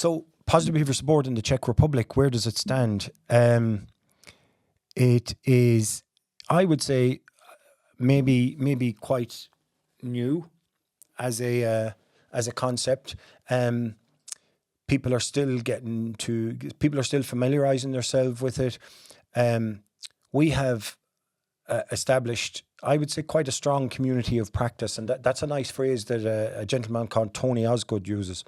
So positive behaviour support in the Czech Republic, where does it stand? It is, I would say, maybe quite new as a concept. People are still familiarising themselves with it. We have established, I would say, quite a strong community of practice, and that's a nice phrase that a gentleman called Tony Osgood uses.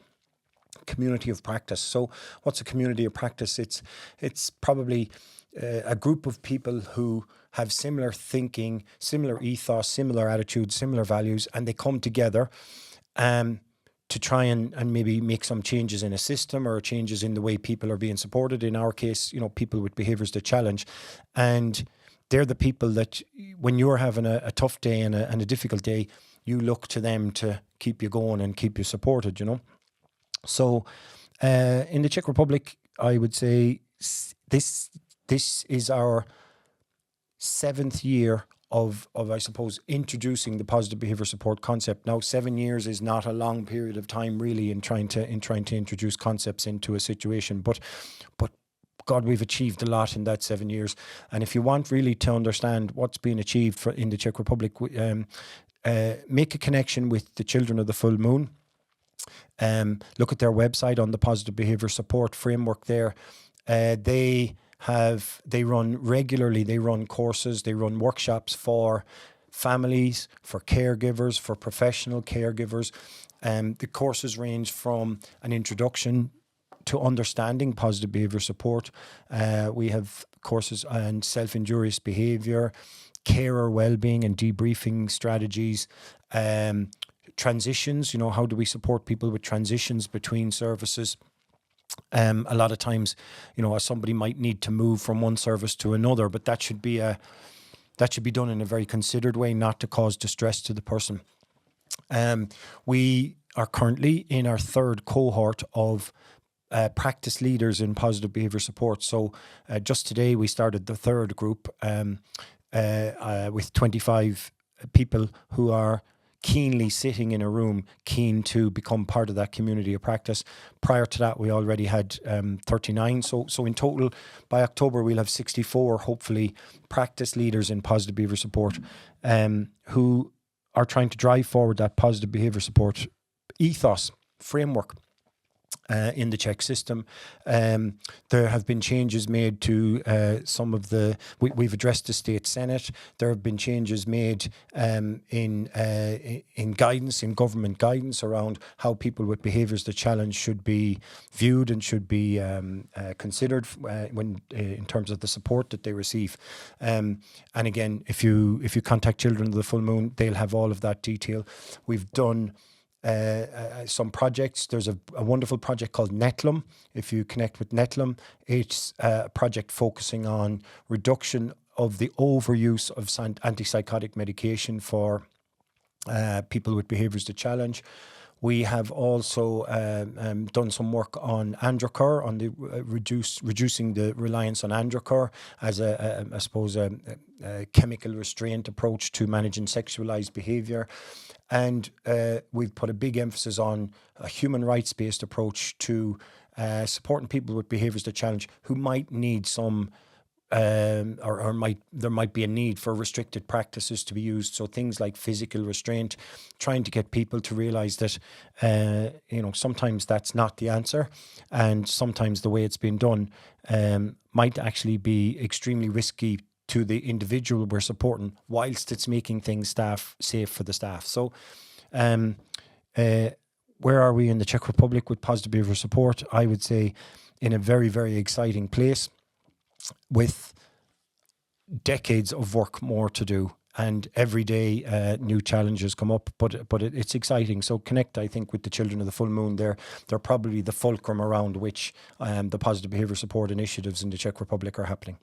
Community of practice. So what's a community of practice? It's probably a group of people who have similar thinking, similar ethos, similar attitudes, similar values, and they come together to try and maybe make some changes in a system or changes in the way people are being supported. In our case, people with behaviours that challenge. And they're the people that, when you're having a tough day and a difficult day, you look to them to keep you going and keep you supported, So in the Czech Republic, I would say this is our 7th year of I suppose, introducing the positive behaviour support concept. Now, 7 years is not a long period of time really in trying to introduce concepts into a situation, but God, we've achieved a lot in that 7 years. And if you want really to understand what's been achieved in the Czech Republic, make a connection with the Children of the Full Moon. Look at their website on the positive behaviour support framework there. They run regularly, they run courses, they run workshops for families, for caregivers, for professional caregivers. The courses range from an introduction to understanding positive behaviour support. We have courses on self-injurious behaviour, carer well-being and debriefing strategies, transitions, how do we support people with transitions between services? A lot of times, somebody might need to move from one service to another, but that should be done in a very considered way, not to cause distress to the person. We are currently in our 3rd cohort of practice leaders in positive behaviour support. So just today we started the 3rd group with 25 people who are keenly sitting in a room, keen to become part of that community of practice. Prior to that, we already had 39. So in total, by October, we'll have 64, hopefully, practice leaders in positive behaviour support who are trying to drive forward that positive behaviour support ethos framework in the Czech system. There have been changes made to some of the... We've addressed the State Senate. There have been changes made in guidance, in government guidance around how people with behaviours that challenge should be viewed and should be considered when in terms of the support that they receive. And again, if you contact Children of the Full Moon, they'll have all of that detail. We've done some projects. There's a wonderful project called Netlum. If you connect with Netlum, it's a project focusing on reduction of the overuse of antipsychotic medication for people with behaviours to challenge. We have also done some work on Androcur, on the reducing the reliance on Androcur as a chemical restraint approach to managing sexualized behaviour. And we've put a big emphasis on a human rights-based approach to supporting people with behaviours to challenge who might need some there might be a need for restricted practices to be used. So things like physical restraint, trying to get people to realise that, sometimes that's not the answer. And sometimes the way it's been done might actually be extremely risky to the individual we're supporting, whilst it's making things safe for the staff. So where are we in the Czech Republic with positive behaviour support? I would say in a very, very exciting place, with decades of work more to do, and every day new challenges come up, but it's exciting. So connect, I think, with the Children of the Full Moon. They're probably the fulcrum around which the positive behaviour support initiatives in the Czech Republic are happening.